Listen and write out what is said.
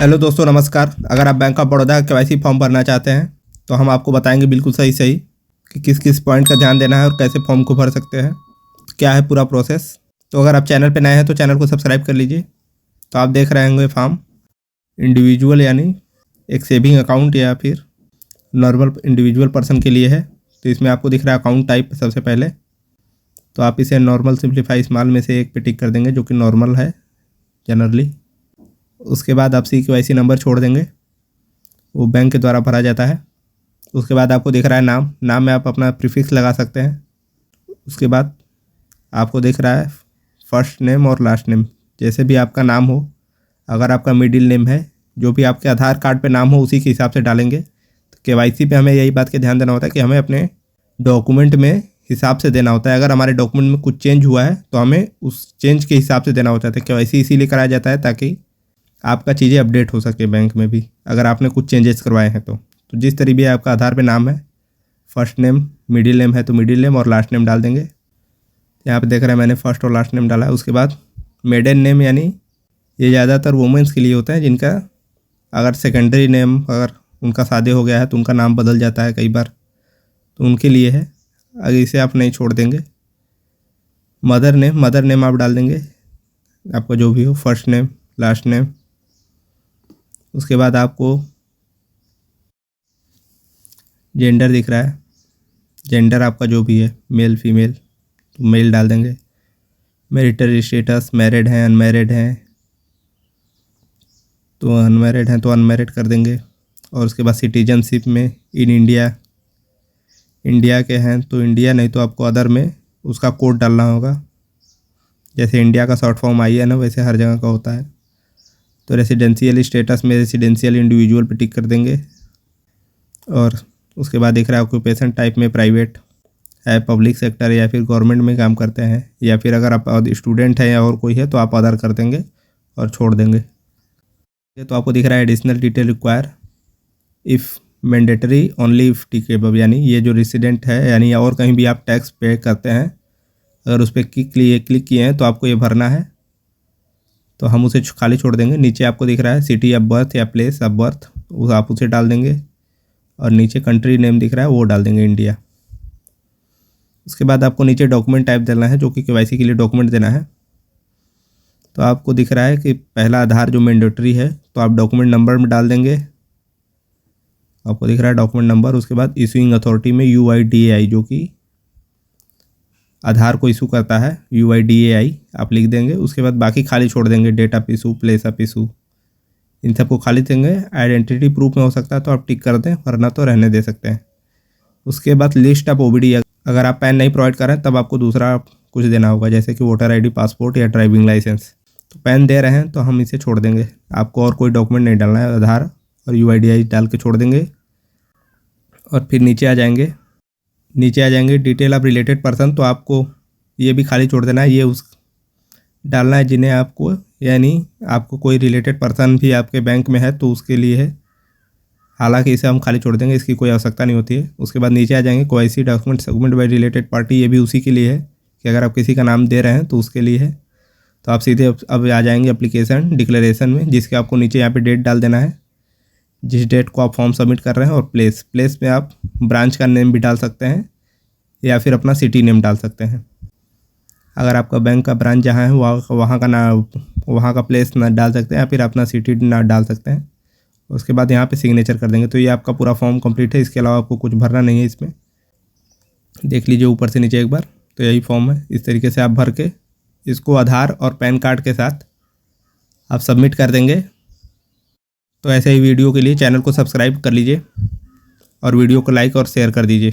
Hello दोस्तों, नमस्कार। अगर आप बैंक ऑफ बड़ौदा का केवाईसी फॉर्म भरना चाहते हैं तो हम आपको बताएंगे बिल्कुल सही सही कि किस किस पॉइंट का ध्यान देना है और कैसे फॉर्म को भर सकते हैं, क्या है पूरा प्रोसेस। तो अगर आप चैनल पर नए हैं तो चैनल को सब्सक्राइब कर लीजिए। तो आप देख रहे होंगे फॉर्म इंडिविजुअल यानी एक सेविंग अकाउंट या फिर नॉर्मल इंडिविजुअल पर्सन के लिए है। तो इसमें आपको दिख रहा है अकाउंट टाइप सबसे पहले, तो आप इसे नॉर्मल सिंप्लीफाई स्मॉल में से एक पे टिक कर देंगे जो कि नॉर्मल है जनरली। उसके बाद आप CKYC नंबर छोड़ देंगे, वो बैंक के द्वारा भरा जाता है। उसके बाद आपको दिख रहा है नाम में आप अपना प्रीफिक्स लगा सकते हैं। उसके बाद आपको दिख रहा है फर्स्ट नेम और लास्ट नेम, जैसे भी आपका नाम हो। अगर आपका मिडिल नेम है, जो भी आपके आधार कार्ड पे नाम हो उसी के हिसाब से डालेंगे। तो KYC पे हमें यही बात का ध्यान देना होता है कि हमें अपने डॉक्यूमेंट में हिसाब से देना होता है। अगर हमारे डॉक्यूमेंट में कुछ चेंज हुआ है तो हमें उस चेंज के हिसाब से देना होता है। तो KYC इसीलिए कराया जाता है ताकि आपका चीज़ें अपडेट हो सके बैंक में भी, अगर आपने कुछ चेंजेस करवाए हैं तो जिस तरीके भी आपका आधार पे नाम है, फर्स्ट नेम, मिडिल नेम है तो मिडिल नेम और लास्ट नेम डाल देंगे। यहाँ पे देख रहे हैं मैंने फर्स्ट और लास्ट नेम डाला है। उसके बाद मेडन नेम, यानी ये ज़्यादातर वुमेंस के लिए होता है जिनका अगर सेकेंडरी नेम अगर उनका शादी हो गया है तो उनका नाम बदल जाता है कई बार, तो उनके लिए है। अगर इसे आप नहीं छोड़ देंगे। मदर नेम आप डाल देंगे, आपका जो भी हो, फर्स्ट नेम, लास्ट नेम। उसके बाद आपको जेंडर दिख रहा है, जेंडर आपका जो भी है, मेल फीमेल, तो मेल डाल देंगे। मैरिटल स्टेटस, मैरिड हैं अनमैरिड हैं, तो अनमैरिड हैं तो अनमैरिड कर देंगे। और उसके बाद सिटीजनशिप में इन इंडिया के हैं तो इंडिया, नहीं तो आपको अदर में उसका कोड डालना होगा। जैसे इंडिया का शॉर्ट फॉर्म IN है वैसे हर जगह का होता है। तो रेसिडेंशियल स्टेटस में रेसिडेंशियल इंडिविजुअल पे टिक कर देंगे। और उसके बाद दिख रहा है ऑक्यूपेशन टाइप में प्राइवेट है, पब्लिक सेक्टर या फिर गवर्नमेंट में काम करते हैं, या फिर अगर आप स्टूडेंट हैं या और कोई है तो आप अदर कर देंगे और छोड़ देंगे। तो आपको दिख रहा है additional detail require if mandatory only if tickable, यानी ये जो रेसिडेंट है यानी और कहीं भी आप टैक्स पे करते हैं, अगर उस पर क्लिक किए हैं तो आपको ये भरना है, तो हम उसे खाली छोड़ देंगे। नीचे आपको दिख रहा है सिटी ऑफ बर्थ या प्लेस ऑफ बर्थ, आप उसे डाल देंगे। और नीचे कंट्री नेम दिख रहा है वो डाल देंगे इंडिया। उसके बाद आपको नीचे डॉक्यूमेंट टाइप देना है जो कि KYC के लिए डॉक्यूमेंट देना है। तो आपको दिख रहा है कि पहला आधार जो मैंडेटरी है तो आप डॉक्यूमेंट नंबर में डाल देंगे, आपको दिख रहा है डॉक्यूमेंट नंबर। उसके बाद इशूइंग अथॉरिटी में UIDAI, जो कि आधार को इशू करता है, UIDAI आप लिख देंगे। उसके बाद बाकी खाली छोड़ देंगे, date of issue, place of issue, इन सबको खाली देंगे। आइडेंटिटी प्रूफ में हो सकता है तो आप टिक कर दें, वरना तो रहने दे सकते हैं। उसके बाद लिस्ट ऑफ OBD, अगर आप पैन नहीं प्रोवाइड कर रहे हैं तब आपको दूसरा कुछ देना होगा, जैसे कि वोटर ID, पासपोर्ट या ड्राइविंग लाइसेंस। तो पैन दे रहे हैं तो हम इसे छोड़ देंगे, आपको और कोई डॉक्यूमेंट नहीं डालना है, आधार और UIDAI डाल के छोड़ देंगे। और फिर नीचे आ जाएंगे डिटेल ऑफ रिलेटेड पर्सन, तो आपको ये भी खाली छोड़ देना है। ये उस डालना है जिन्हें आपको, यानी आपको कोई रिलेटेड पर्सन भी आपके बैंक में है तो उसके लिए है, हालांकि इसे हम खाली छोड़ देंगे, इसकी कोई आवश्यकता नहीं होती है। उसके बाद नीचे आ जाएंगे KYC document bye related party, ये भी उसी के लिए है कि अगर आप किसी का नाम दे रहे हैं तो उसके लिए है। तो आप सीधे अब आ जाएंगे एप्लीकेशन डिक्लेरेशन में, जिसके आपको नीचे यहाँ पे डेट डाल देना है, जिस डेट को आप फॉर्म सबमिट कर रहे हैं। और प्लेस में आप ब्रांच का नेम भी डाल सकते हैं या फिर अपना सिटी नेम डाल सकते हैं। अगर आपका बैंक का ब्रांच जहाँ है वहाँ का प्लेस ना डाल सकते हैं या फिर अपना सिटी ना डाल सकते हैं। उसके बाद यहाँ पे सिग्नेचर कर देंगे। तो ये आपका पूरा फॉर्म कंप्लीट है, इसके अलावा आपको कुछ भरना नहीं है। इसमें देख लीजिए ऊपर से नीचे एक बार, तो यही फॉर्म है। इस तरीके से आप भर के इसको आधार और पैन कार्ड के साथ आप सबमिट कर देंगे। तो ऐसे ही वीडियो के लिए चैनल को सब्सक्राइब कर लीजिए और वीडियो को लाइक और शेयर कर दीजिए।